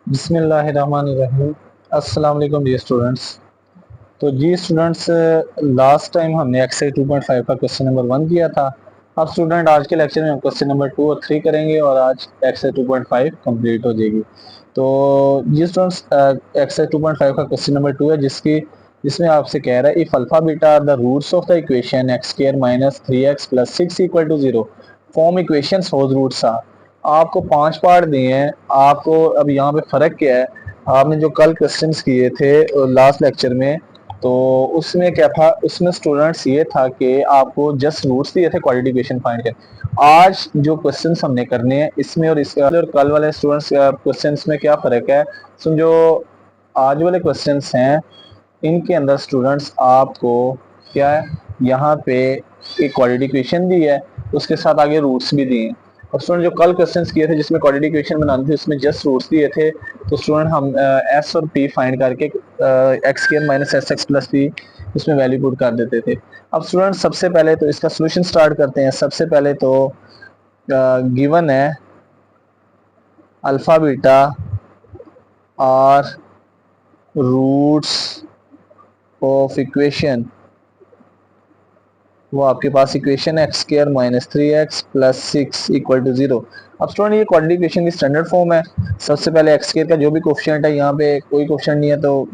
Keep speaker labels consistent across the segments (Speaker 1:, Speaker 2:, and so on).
Speaker 1: बिस्मिल्लाहिर्रहमानिर्रहीम। अस्सलाम वालेकुम डियर स्टूडेंट्स। तो जी स्टूडेंट्स, लास्ट टाइम हमने एक्सरसाइज 2.5 का क्वेश्चन नंबर 1 किया था। अब स्टूडेंट आज के लेक्चर में हम क्वेश्चन नंबर 2 और 3 करेंगे और आज एक्सरसाइज 2.5 कंप्लीट हो जाएगी। तो जी स्टूडेंट्स, एक्सरसाइज 2.5 का क्वेश्चन नंबर 2 है जिसमें आपसे कह रहा है if alpha beta are the roots of the equation X square minus 3x plus 6 equal to 0 form equations whose roots are. आपको 5 पार्ट दिए हैं। आपको अब यहाँ पे फ़र्क क्या है, आपने जो कल क्वेश्चंस किए थे लास्ट लेक्चर में, तो उसमें क्या था, उसमें स्टूडेंट्स ये था कि आपको जस्ट रूट्स दिए थे क्वाड्रेटिक इक्वेशन फाइंड कर। आज जो क्वेश्चंस हमने करने हैं इसमें और इसके और कल वाले स्टूडेंट्स क्वेश्चंस में क्या फ़र्क है, समझो। आज वाले क्वेश्चंस हैं, इनके अंदर स्टूडेंट्स आपको क्या है, यहाँ पे एक क्वाड्रेटिक इक्वेशन दी है, उसके साथ आगे रूट्स भी दिए हैं। और स्टूडेंट जो कल क्वेश्चंस किए थे जिसमें क्वाड्रेटिक इक्वेशन बनानी थी उसमें जस्ट रूट्स दिए थे, तो स्टूडेंट हम एस और पी फाइंड करके x square minus S x plus P इसमें वैल्यू पुट कर देते थे। अब स्टूडेंट सबसे पहले तो इसका सोल्यूशन स्टार्ट करते हैं। सबसे पहले तो गिवन है alpha beta are roots of equation, वो आपके पास इक्वेशन है X square minus 3x plus 6 equal to 0। अब स्टूडेंट ये क्वाड्रेटिक इक्वेशन की स्टैंडर्ड फॉर्म है। सबसे पहले एक्स स्क्वायर का जो भी कोफिशिएंट है, यहाँ पे कोई कोफिशिएंट नहीं है तो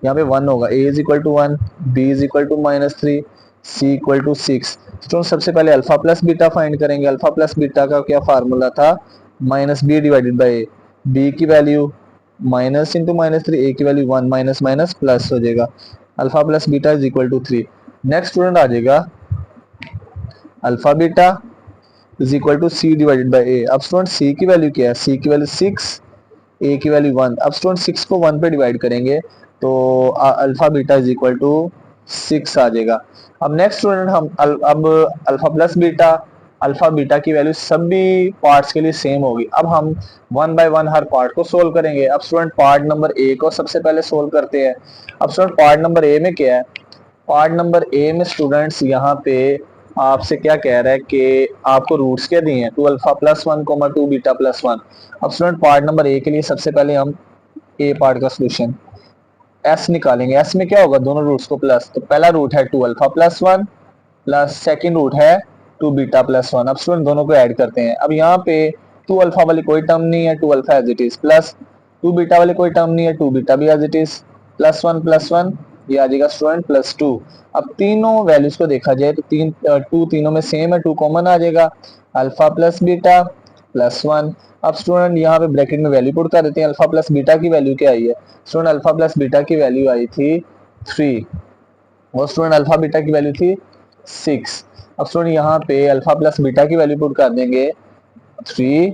Speaker 1: यहाँ पे 1 होगा। a is equal to 1, b is equal to minus 3, c equal to 6। Student सबसे पहले अल्फा प्लस बीटा फाइंड करेंगे। अल्फा प्लस बीटा का क्या फार्मूला था, minus B divided by A. B की value minus into minus 3, A की value 1, minus minus plus हो जाएगा। Alpha plus beta is equal to 3। Next student आ जाएगा alpha beta is equal to C divided by ए। अब student सी की value क्या है, सी की वैल्यू 6, ए की वैल्यू 1। अब स्टूडेंट 6 को 1 पे डिवाइड करेंगे तो alpha beta is equal to 6 आ जाएगा। अब नेक्स्ट स्टूडेंट हम अब alpha plus beta, alpha beta की वैल्यू सभी पार्ट्स के लिए सेम होगी। अब हम 1 बाय 1 हर पार्ट को सोल्व करेंगे। अब स्टूडेंट पार्ट नंबर ए को सबसे पहले सोल्व करते हैं। अब स्टूडेंट पार्ट नंबर ए में क्या है, पार्ट नंबर ए में स्टूडेंट्स यहाँ पे आपसे क्या कह रहा है कि आपको रूट्स क्या दिए हैं, 2 alpha plus 1 comma 2 beta plus 1। अब स्टूडेंट पार्ट नंबर ए के लिए सबसे पहले हम ए पार्ट का सोल्यूशन एस निकालेंगे। एस में क्या होगा, दोनों रूट्स को प्लस, तो पहला रूट है 2 alpha plus 1 plus second root है 2 बीटा प्लस 1। अब स्टूडेंट दोनों को ऐड करते हैं। अब यहाँ पे 2 अल्फा वाली कोई टर्म नहीं है, 2 alpha as it is, plus 2 beta वाली कोई टर्म नहीं है, 2 बीटा भी एज इट इज, प्लस 1 ये आ जाएगा स्टूडेंट प्लस 2। अब तीनों वैल्यूज को देखा जाए तो टू तीनों में सेम है, 2 कॉमन आ जाएगा, अल्फा प्लस बीटा प्लस 1। अब स्टूडेंट यहाँ पे ब्रैकेट में वैल्यू पुट कर देते हैं। अल्फा प्लस बीटा की वैल्यू क्या आई है, स्टूडेंट अल्फा प्लस बीटा की वैल्यू आई थी 3 और स्टूडेंट अल्फा बीटा की वैल्यू थी 6। अब स्टूडेंट यहाँ पे अल्फा प्लस बीटा की वैल्यू पुट कर देंगे 3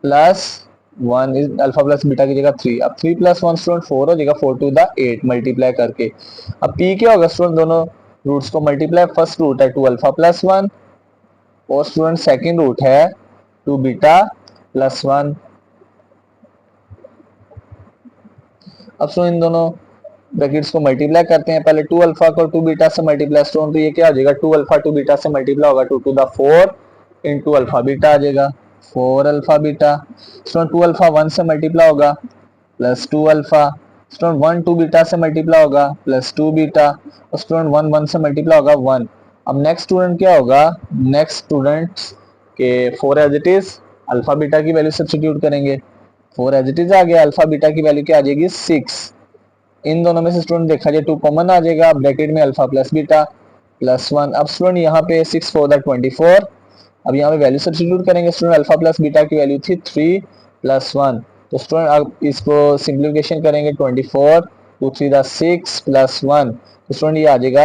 Speaker 1: plus 1 is alpha plus beta की जगह 3। अब 3 प्लस 1 स्टूडेंट 4 हो जाएगा, 4 टू द 8 मल्टीप्लाई करके। अब p क्या होगा स्टूडेंट, दोनों रूट्स को मल्टीप्लाई, फर्स्ट रूट है 2 अल्फा प्लस 1 और स्टूडेंट सेकंड रूट है 2 बीटा प्लस 1। अब स्टूडेंट इन दोनों ब्रैकेट्स को मल्टीप्लाई करते हैं। पहले 2 अल्फा को 2 बीटा से मल्टीप्लाई, स्टूडेंट तो ये क्या आ जाएगा, 2 अल्फा 2 बीटा से मल्टीप्लाई होगा, 2 to the 4 into alpha beta आ जाएगा, 4 अल्फा बीटा। स्टूडेंट 2 अल्फा 1 से मल्टीप्लाई होगा प्लस 2 अल्फा। स्टूडेंट 1 2 बीटा से मल्टीप्लाई होगा प्लस 2 बीटा और स्टूडेंट 1 1 से मल्टीप्लाई होगा 1। अब नेक्स्ट स्टूडेंट क्या होगा, नेक्स्ट स्टूडेंट के 4 as it is, alpha beta की वैल्यू सब्स्टिट्यूट करेंगे, 4 एज इट इज आ गया, अल्फा बीटा की वैल्यू क्या आ जाएगी 6। इन दोनों में से स्टूडेंट देखा जाए 2 कॉमन आ जाएगा, ब्रैकेट में अल्फा प्लस बीटा प्लस 1। अब स्टूडेंट यहाँ पे 6 4 द 24, अब यहाँ पे वैल्यू सब्स्टिट्यूट करेंगे। स्टूडेंट अल्फा प्लस बीटा की वैल्यू थी 3 प्लस 1, तो स्टूडेंट अब इसको सिंप्लीफिकेशन करेंगे, 24 2 3 द 6 प्लस 1, तो स्टूडेंट ये आ जाएगा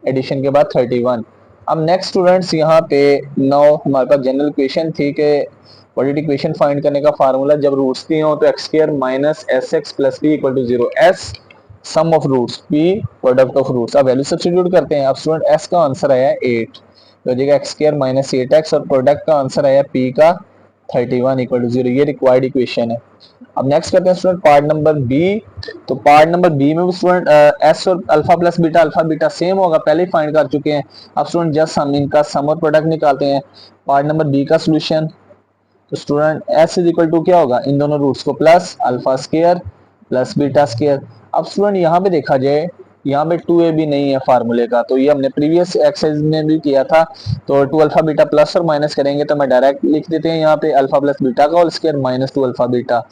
Speaker 1: एडिशन के बाद 31। अब नेक्स्ट स्टूडेंट्स यहाँ पे 9 हमारे पास जनरल इक्वेशन थी कि क्वाड्रेटिक इक्वेशन फाइंड करने का फार्मूला जब रूट्स दिए हो तो x square minus S x plus B equal to 0, S sum of roots, P product of roots. अब वैल्यू सब्स्टिट्यूट करते हैं। अब स्टूडेंट एस का आंसर आया 8, तो हो जाएगा एक्स स्क्वायर माइनस 8x और प्रोडक्ट का आंसर आया पी का 31 इक्वल टू 0। ये रिक्वायर्ड इक्वेशन है। अब नेक्स्ट करते हैं स्टूडेंट पार्ट नंबर बी। तो पार्ट नंबर बी में भी स्टूडेंट एस और अल्फा बीटा सेम होगा, पहले ही फाइंड कर चुके हैं। अब स्टूडेंट जस्ट हम इनका सम और प्रोडक्ट निकालते हैं। पार्ट नंबर बी का सोल्यूशन, तो student S is equal to क्या होगा, इन दोनों रूट्स को plus alpha square plus beta square. अब स्टूडेंट यहाँ पे देखा जाए, यहाँ पे 2a भी नहीं है फार्मूले का, तो ये हमने प्रीवियस एक्सरसाइज में भी किया था। तो 2 अल्फा बीटा प्लस और माइनस करेंगे तो मैं डायरेक्ट लिख देते हैं यहाँ पे अल्फा प्लस बीटा का whole square minus 2 alpha beta.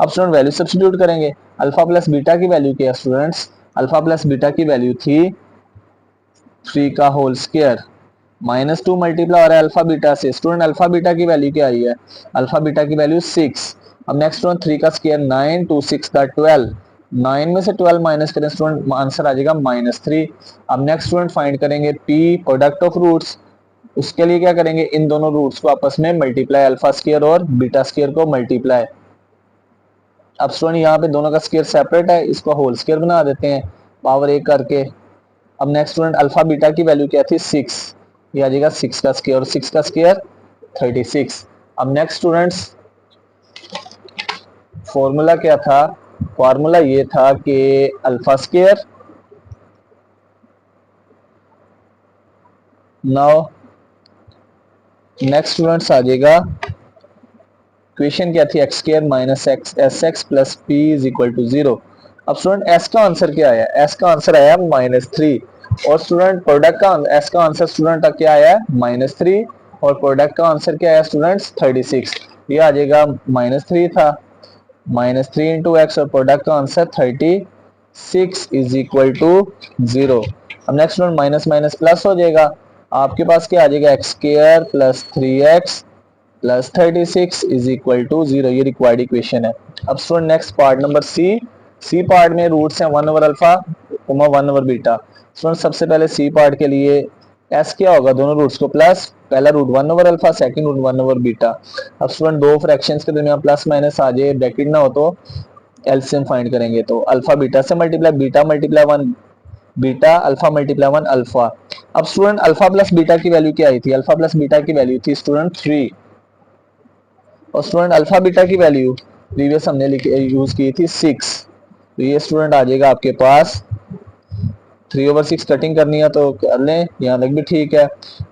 Speaker 1: अब स्टूडेंट वैल्यू सब्स्टिट्यूट करेंगे। अल्फा प्लस बीटा की वैल्यू क्या है स्टूडेंट्स, अल्फा प्लस बीटा की वैल्यू थी 3 का होल स्केयर माइनस 2 मल्टीप्लाई हो रहा है अल्फा बीटा से। स्टूडेंट अल्फा बीटा की वैल्यू क्या आई है, अल्फा बीटा की वैल्यू 6। अब नेक्स्ट स्टूडेंट 3 का स्केयर 9, 2 6 का 12, 9 में से 12 माइनस करें स्टूडेंट आंसर आ जाएगा -3। अब नेक्स्ट स्टूडेंट फाइंड करेंगे p प्रोडक्ट ऑफ रूट्स। उसके लिए क्या करेंगे, इन दोनों रूट्स को आपस में मल्टीप्लाई, अल्फा स्केयर और बीटा स्केयर को मल्टीप्लाई। अब स्टूडेंट यहाँ पे दोनों का स्केयर सेपरेट है, इसको होल स्केयर बना देते हैं पावर 1 करके। अब नेक्स्ट स्टूडेंट अल्फा बीटा की वैल्यू क्या थी 6, ये आ जाएगा 6 का स्केयर और 6 का स्केयर 36। अब नेक्स्ट स्टूडेंट्स फॉर्मूला क्या था, फॉर्मूला ये था कि alpha square, now next students आ जाएगा इक्वेशन क्या थी, X square minus X S x plus P is equal to 0। अब स्टूडेंट एस का आंसर क्या आया, एस का आंसर आया -3 और स्टूडेंट प्रोडक्ट का एस का आंसर स्टूडेंट क्या आया -3 और प्रोडक्ट का आंसर क्या आया स्टूडेंट्स 36। ये आ जाएगा -3 था, -3 इंटू एक्स और प्रोडक्ट का आंसर 36 इज इक्वल टू 0। अब next student minus minus plus हो जाएगा, आपके पास क्या आ जाएगा X square plus 3x plus 36 is equal to 0। ये रिक्वायर्ड इक्वेशन है। अब student next part number C part में रूट्स हैं 1 over alpha 1 over beta. Student सबसे पहले सी पार्ट के लिए एस क्या होगा, दोनों रूट्स को प्लस, पहला root 1 over alpha second root 1 over beta. अब स्टूडेंट दो फ्रैक्शंस के दरमियान प्लस माइनस आ जाए, ब्रैकेट ना हो तो एलसीएम फाइंड करेंगे, तो अल्फा बीटा से multiply, beta multiply 1 beta, alpha multiply 1 alpha. अब स्टूडेंट अल्फा प्लस बीटा की वैल्यू क्या आई थी, अल्फा प्लस बीटा की वैल्यू थी स्टूडेंट 3 और स्टूडेंट अल्फा बीटा की वैल्यू प्रीवियस हमने यूज की थी 6। तो ये स्टूडेंट आ जाएगा आपके पास 3/6 कटिंग करनी है तो कर लें, यहाँ तक भी ठीक है।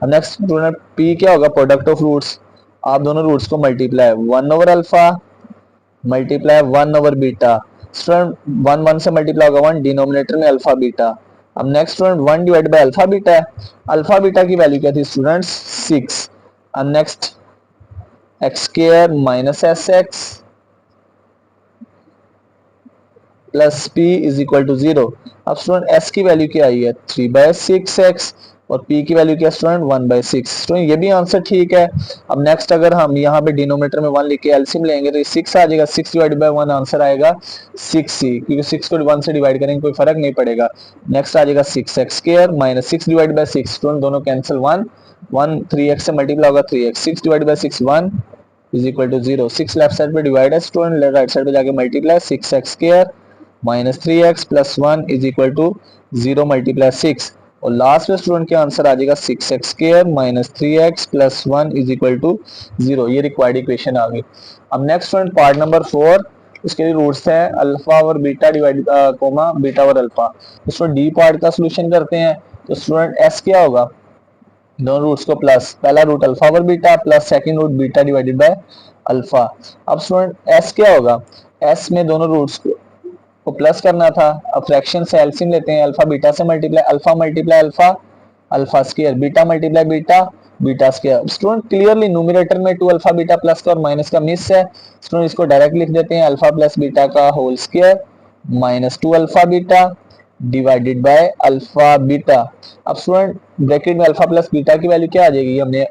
Speaker 1: अब नेक्स्ट स्टूडेंट p क्या होगा, प्रोडक्ट ऑफ रूट्स, आप दोनों रूट्स को multiply 1 over alpha multiply 1 over beta. Student 1 1 से मल्टीप्लाई होगा 1, डिनोमिनेटर में अल्फा बीटा। अब next student 1 divide by alpha beta है, अल्फा बीटा की वैल्यू क्या थी स्टूडेंट्स 6। अब next X square minus S x plus P is equal to 0। अब स्टूडेंट एस की वैल्यू क्या आई है 3/6x और p की वैल्यू क्या स्टूडेंट 1/6। स्टूडेंट ये भी आंसर ठीक है। अब नेक्स्ट अगर हम यहाँ पे डिनोमिनेटर में 1 लिख के एलसीएम लेंगे तो ये 6 आ जाएगा, 6 डिवाइड बाय 1 आंसर आएगा 6c, क्योंकि 6 को 1 से डिवाइड करेंगे कोई फर्क नहीं पड़ेगा। नेक्स्ट आ जाएगा 6x square minus 6 divide by 6, student दोनों कैंसिल 1 1 3x से मल्टीप्लाई होगा 3x, 6 divide by 6 1 is equal to 0। 6 left side पे डिवाइड है स्टूडेंट, राइट साइड पे जाके multiply 6x square minus 3x plus 1 is equal to 0 multiply 6 और last में student का आंसर आ जाएगा 6x square minus 3x plus 1 is equal to 0। ये रिक्वायर्ड इक्वेशन आ गई। अब नेक्स्ट स्टूडेंट पार्ट नंबर 4, इसके लिए रूट्स हैं अल्फा और बीटा डिवाइड कोमा बीटा और अल्फा। इसमें डी पार्ट का सोल्यूशन करते हैं तो स्टूडेंट एस क्या होगा, दोनों रूट्स को प्लस, पहला root alpha over beta plus second root beta divided by alpha. अब स्टूडेंट एस क्या होगा, एस में दोनों रूट्स को प्लस करना था। अब फ्रैक्शन से एलसीएम लेते हैं, अल्फा बीटा से multiply alpha alpha square beta multiply beta beta square. Student clearly numerator में 2 अल्फा बीटा प्लस का और माइनस का मिस है, स्टूडेंट इसको डायरेक्ट लिख देते हैं अल्फा प्लस बीटा का whole square minus 2 alpha beta divided by alpha beta. अब स्टूडेंट ब्रैकेट में अल्फा प्लस बीटा की वैल्यू क्या आ जाएगी, हमने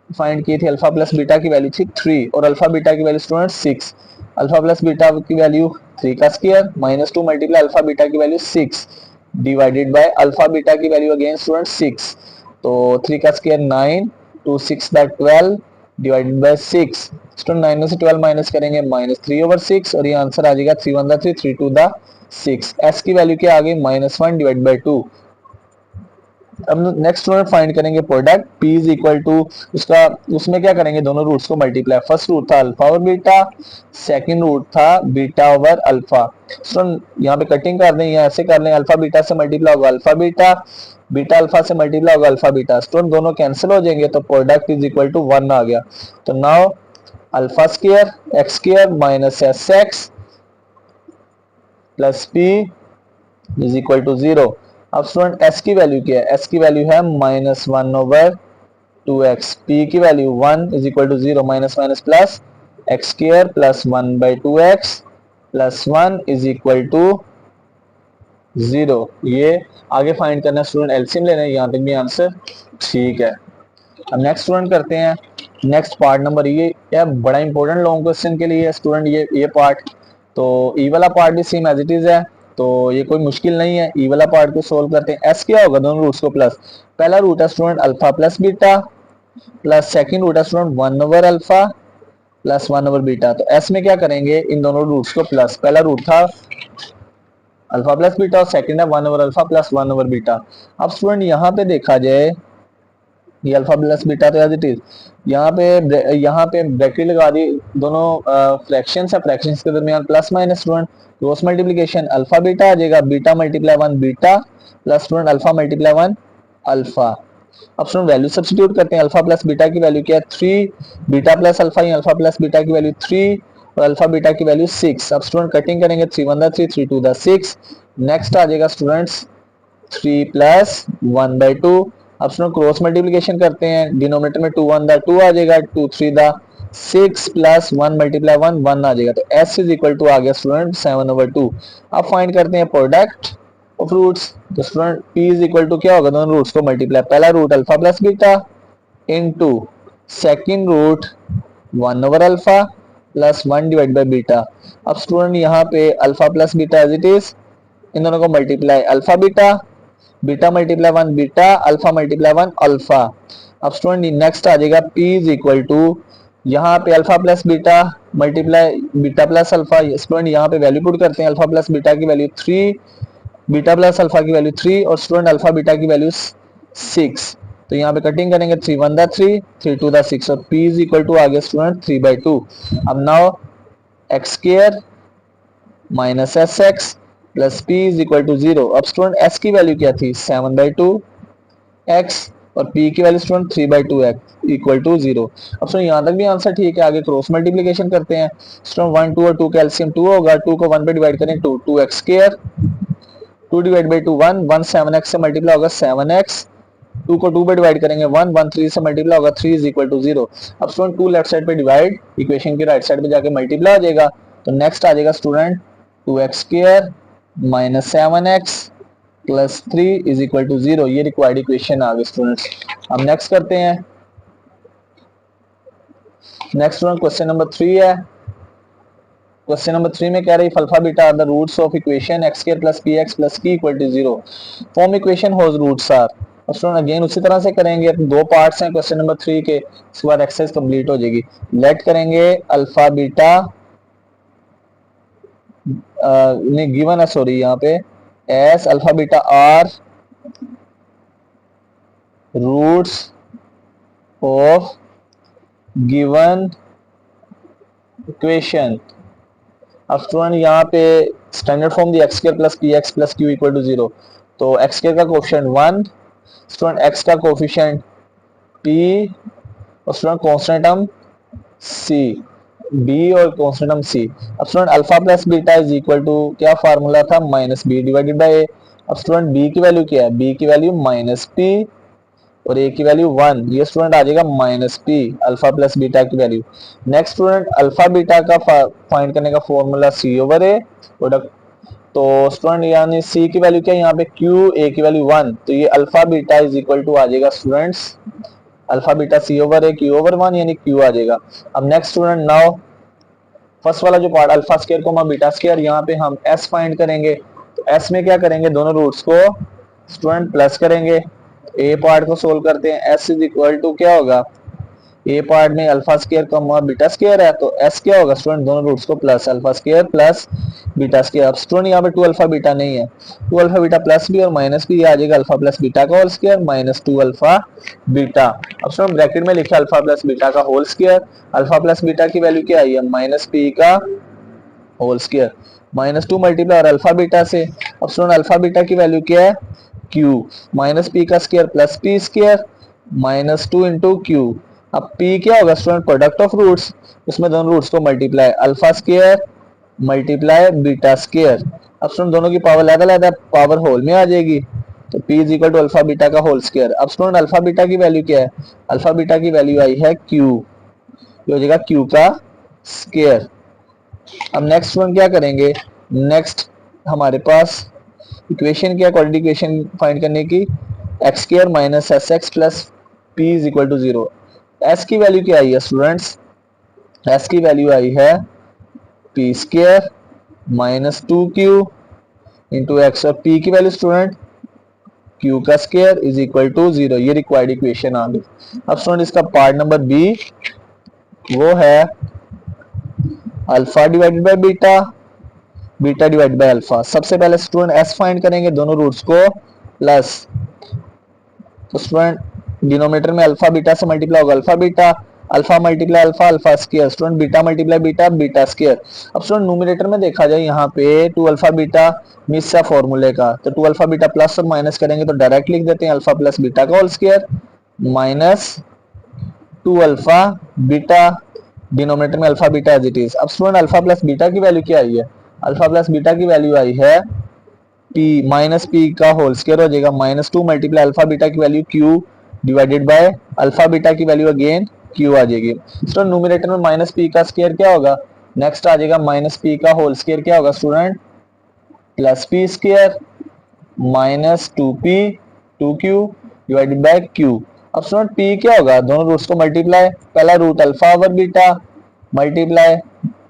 Speaker 1: फाइंड की थी अल्फा प्लस बीटा की वैल्यू थी 3 और अल्फा बीटा की value student 6। Alpha plus beta की वैल्यू 3 का square minus 2 multiply alpha beta की value 6 divided by alpha beta की वैल्यू अगेन स्टूडेंट 6। तो 3 का स्क्वायर 9, 2 6 12 डिवाइडेड बाय 6। स्टूडेंट 9 में से 12 माइनस करेंगे -3/6 और ये आंसर आ जाएगा 3 1 3 3 2 6। एस की वैल्यू क्या आ गई -1 डिवाइड बाय 2। अब नेक्स्ट स्टूडेंट फाइंड करेंगे product p is equal to उसका, उसमें क्या करेंगे दोनों रूट्स को मल्टीप्लाई, फर्स्ट रूट था अल्फा और बीटा, सेकंड रूट था बीटा ओवर अल्फा। स्टूडेंट यहाँ पे कटिंग कर दें या ऐसे कर लें, अल्फा बीटा से मल्टीप्लाई होगा अल्फा बीटा, बीटा अल्फा से मल्टीप्लाई होगा अल्फा बीटा। स्टूडेंट दोनों कैंसिल हो जाएंगे तो प्रोडक्ट इज इक्वल टू 1 आ गया। तो now alpha square x square minus S x plus P is equal to 0। अब स्टूडेंट एस की वैल्यू क्या है, एस की वैल्यू है -1/2x, पी की value 1 is equal to 0, minus minus plus x square plus 1/2x plus 1 is equal to 0। ये आगे find करना स्टूडेंट, एलसीएम लेना है, यहाँ तक भी आंसर ठीक है। अब नेक्स्ट स्टूडेंट करते हैं नेक्स्ट पार्ट नंबर, ये क्या बड़ा इंपॉर्टेंट लॉन्ग क्वेश्चन के लिए है स्टूडेंट ये पार्ट। तो ई वाला पार्ट भी सेम एज इट इज है, तो ये कोई मुश्किल नहीं है। ई वाला पार्ट को सोल्व करते हैं। एस क्या होगा, दोनों रूट्स को प्लस, पहला रूट है student alpha plus beta, plus second root है स्टूडेंट 1/अल्फा प्लस 1/बीटा। तो एस में क्या करेंगे, इन दोनों रूट्स को प्लस, पहला रूट था अल्फा प्लस बीटा और सेकंड है 1/अल्फा प्लस 1/बीटा। अब स्टूडेंट यहाँ पे देखा जाए, ये अल्फा प्लस बीटा तो एज इट इज, यहाँ पे ब्रैकेट लगा दी, दोनों फ्रैक्शंस है, फ्रैक्शंस के दरमियान plus minus student cross multiplication, alpha beta आ जाएगा, beta multiply 1 beta plus student alpha multiply 1 alpha. अब स्टूडेंट वैल्यू सब्स्टिट्यूट करते हैं, अल्फा प्लस बीटा की वैल्यू क्या है 3, beta plus alpha, alpha plus beta की वैल्यू 3 और अल्फा बीटा की वैल्यू 6। अब स्टूडेंट कटिंग करेंगे, 3 1 3, 3 2 6। नेक्स्ट आ जाएगा स्टूडेंट्स 3 प्लस 1/2। अब स्टूडेंट क्रॉस मल्टीप्लिकेशन करते हैं, डिनोमिनेटर में 2 1 2 आ जाएगा, 2 3 6 प्लस 1 मल्टीप्लाई 1 1 आ जाएगा। तो s इज इक्वल टू आ गया स्टूडेंट 7/2। अब फाइंड करते हैं प्रोडक्ट ऑफ रूट्स। तो student p is equal to क्या होगा, दोनों रूट्स को मल्टीप्लाई, पहला root alpha plus beta into second root 1/अल्फा प्लस 1 डिवाइड बाय बीटा। अब स्टूडेंट यहाँ पे alpha plus beta as it is, इन दोनों को multiply, alpha beta, beta multiply 1 beta, alpha multiply 1 alpha. अब स्टूडेंट नेक्स्ट आ जाएगा p इज इक्वल टू, यहाँ पे alpha plus beta multiply beta plus alpha. Student यहाँ पे वैल्यू पुट करते हैं, अल्फा प्लस बीटा की वैल्यू 3, बीटा प्लस अल्फा की वैल्यू 3 और स्टूडेंट अल्फा बीटा की वैल्यू 6। तो यहाँ पे कटिंग करेंगे, 3 1 3, 3 2 6 और p इज इक्वल टू आ गया स्टूडेंट 3/2। अब now x square minus S x plus P is equal to 0। अब स्टूडेंट एस की वैल्यू क्या थी 7/2 एक्स और p की value student 3/2 x equal to 0। अब स्टूडेंट यहाँ तक भी आंसर ठीक है। आगे क्रॉस मल्टीप्लिकेशन करते हैं स्टूडेंट, 1 2 और 2 का एलसीएम 2 होगा, 2 को 1 पे डिवाइड करें 2 2x square, 2 divide by 2 1 1 7x से मल्टीप्लाई होगा 7x, 2 को 2 पे डिवाइड करेंगे 1 1 3 से मल्टीप्लाई होगा 3 इज इक्वल टू 0। अब स्टूडेंट 2 लेफ्ट साइड पे डिवाइड, इक्वेशन की राइट साइड पे जाके मल्टीप्लाई हो जाएगा। तो नेक्स्ट आ जाएगा student 2x square minus 7x plus 3 is equal to 0। ये रिक्वायर्ड इक्वेशन आ गई स्टूडेंट्स। अब नेक्स्ट करते हैं, नेक्स्ट स्टूडेंट क्वेश्चन नंबर 3 है। क्वेश्चन नंबर 3 में कह रही alpha beta are the roots of equation x square plus px plus q equal to 0, form equation whose roots are. अब स्टूडेंट अगेन उसी तरह से करेंगे, दो पार्ट्स हैं क्वेश्चन नंबर 3 के, इसके बाद एक्सरसाइज कंप्लीट हो जाएगी। लेट करेंगे अल्फा बीटा नहीं गिवन है, सॉरी यहाँ पे S alpha beta are roots of given equation. अब स्टूडेंट यहाँ पे स्टैंडर्ड फॉर्म दी x square plus P x plus Q equal to 0। तो एक्स स्क्वायर का कोफिशिएंट 1, स्टूडेंट एक्स का कोफिशिएंट p और student constant term c, b और constant term c। अब student alpha plus beta is equal to क्या formula था minus B divided by a। अब student b की वैल्यू क्या है, b की वैल्यू माइनस p और a की वैल्यू 1, ये स्टूडेंट आ जाएगा minus p alpha plus beta की value. Next student alpha beta का फाइंड करने का formula c over a product. तो स्टूडेंट यानी c की वैल्यू क्या है यहाँ पे q, a की वैल्यू 1, तो ये alpha beta is equal to आ जाएगा students alpha beta c over a q over 1 यानी q आ जाएगा। अब नेक्स्ट स्टूडेंट नाउ फर्स्ट वाला जो part alpha square comma beta square, यहाँ पे हम s फाइंड करेंगे। तो s में क्या करेंगे, दोनों रूट्स को स्टूडेंट प्लस करेंगे। ए पार्ट को सोल्व करते हैं, s इज इक्वल टू क्या होगा, ए पार्ट में alpha square comma beta square है, तो s क्या होगा स्टूडेंट, दोनों रूट्स को plus, alpha square plus beta square. अब स्टूडेंट यहाँ पे 2 अल्फा बीटा नहीं है, 2 अल्फा बीटा प्लस भी और माइनस भी, आ जाएगा अल्फा प्लस बीटा का whole square minus 2 alpha beta. अब स्टूडेंट ब्रैकेट में लिखा अल्फा प्लस बीटा का whole square, alpha plus beta की वैल्यू क्या आई है माइनस पी का होल स्क्वायर माइनस 2 मल्टीप्लाई और अल्फा बीटा से। अब स्टूडेंट अल्फा बीटा की वैल्यू क्या है q, माइनस पी का square plus P square minus 2 into Q. अब p क्या होगा स्टूडेंट, प्रोडक्ट ऑफ रूट्स, उसमें दोनों रूट्स को multiply, alpha square multiply beta square. अब स्टूडेंट दोनों की पावर अलग अलग है, पावर होल में आ जाएगी, तो p is equal to alpha beta का होल स्क्वायर। अब स्टूडेंट अल्फा बीटा की वैल्यू क्या है, अल्फा बीटा की वैल्यू आई है q, ये हो जाएगा q का स्क्वायर। अब नेक्स्ट स्टूडेंट क्या करेंगे, नेक्स्ट हमारे पास इक्वेशन क्या, क्वाड्रेटिक इक्वेशन फाइंड करने की, x square minus S x plus P is equal to zero. S की वैल्यू क्या आई है स्टूडेंट्स, एस की वैल्यू आई है P square minus two Q into x, और पी की वैल्यू स्टूडेंट क्यू का square is equal to zero. ये रिक्वायर्ड इक्वेशन आ गई। अब स्टूडेंट इसका पार्ट नंबर बी, वो है alpha divided by beta, beta divide by alpha. सबसे पहले स्टूडेंट एस फाइंड करेंगे, दोनों रूट्स को प्लस, तो स्टूडेंट डिनोमिनेटर में अल्फा बीटा से मल्टीप्लाई होगा alpha beta, alpha multiply alpha alpha square, student beta multiply beta beta square. अब स्टूडेंट न्यूमरेटर में देखा जाए यहाँ पे टू अल्फा बीटा मिस है फॉर्मूले का, तो टू अल्फा बीटा प्लस और माइनस करेंगे तो डायरेक्ट लिख देते हैं अल्फा प्लस बीटा का whole square minus two alpha beta, denominator में alpha beta as it is. अब स्टूडेंट अल्फा प्लस बीटा की वैल्यू क्या आई है, अल्फा प्लस बीटा की वैल्यू आई है p माइनस पी का होल स्क्वायर हो जाएगा minus two multiply alpha beta की value q divided by alpha beta की वैल्यू अगेन q आ जाएगी। तो न्यूमरेटर में माइनस पी का स्क्वायर क्या होगा, नेक्स्ट आ जाएगा माइनस पी का होल स्क्वायर क्या होगा student, plus P square minus two P two Q divided by Q. अब स्टूडेंट p क्या होगा, दोनों रूट्स को मल्टीप्लाई, पहला root alpha over beta multiply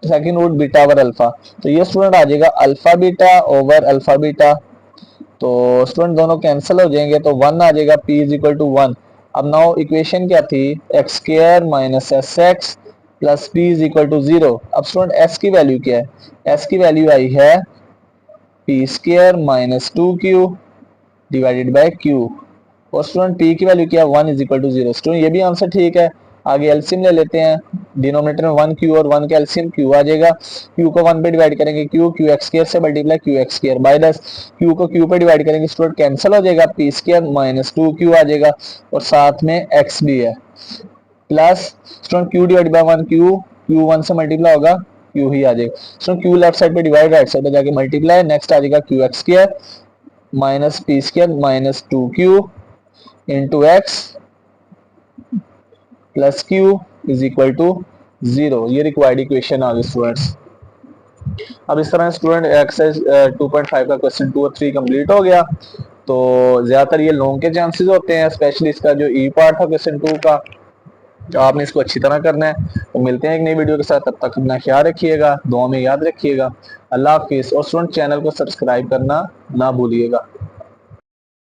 Speaker 1: second root beta over alpha, तो ये स्टूडेंट आ जाएगा alpha beta over alpha beta. तो स्टूडेंट दोनों कैंसिल हो जाएंगे तो वन आ जाएगा, p is equal to one. अब नाउ इक्वेशन क्या थी, x square minus S x plus P is equal to zero. अब स्टूडेंट s की वैल्यू क्या है, s की वैल्यू आई है P square minus two Q divided by Q, और स्टूडेंट p की वैल्यू क्या है, one is equal to zero. Student ये भी आंसर ठीक है। आगे एलसीएम ले लेते हैं, डिनोमिनेटर में वन क्यू और वन का एलसीएम क्यू आ जाएगा, क्यू को वन पे डिवाइड करेंगे क्यू, क्यू एक्स स्क्वायर से multiply Q x square by दस, क्यू को क्यू पे डिवाइड करेंगे स्टूडेंट कैंसिल हो जाएगा, P square minus two Q आ जाएगा और साथ में एक्स भी है, plus student Q divide by one, Q Q one से मल्टीप्लाई होगा क्यू ही आ जाएगा। स्टूडेंट क्यू लेफ्ट साइड पे डिवाइड, राइट साइड पे जाके मल्टीप्लाई, नेक्स्ट आ जाएगा Q x square minus P square minus two Q into x plus Q is equal to zero. ये रिक्वायर्ड इक्वेशन आ गई स्टूडेंट्स। अब इस तरह स्टूडेंट एक्सरसाइज 2.5 का क्वेश्चन 2 और 3 कंप्लीट हो गया। तो ज्यादातर ये लॉन्ग के चांसेस होते हैं, स्पेशली इसका जो ई पार्ट था क्वेश्चन 2 का, तो आपने इसको अच्छी तरह करना है। तो मिलते हैं एक नई वीडियो के साथ, तब तक अपना ख्याल रखिएगा, दुआ में याद रखिएगा। अल्लाह हाफिज, और स्टूडेंट चैनल को सब्सक्राइब करना ना भूलिएगा।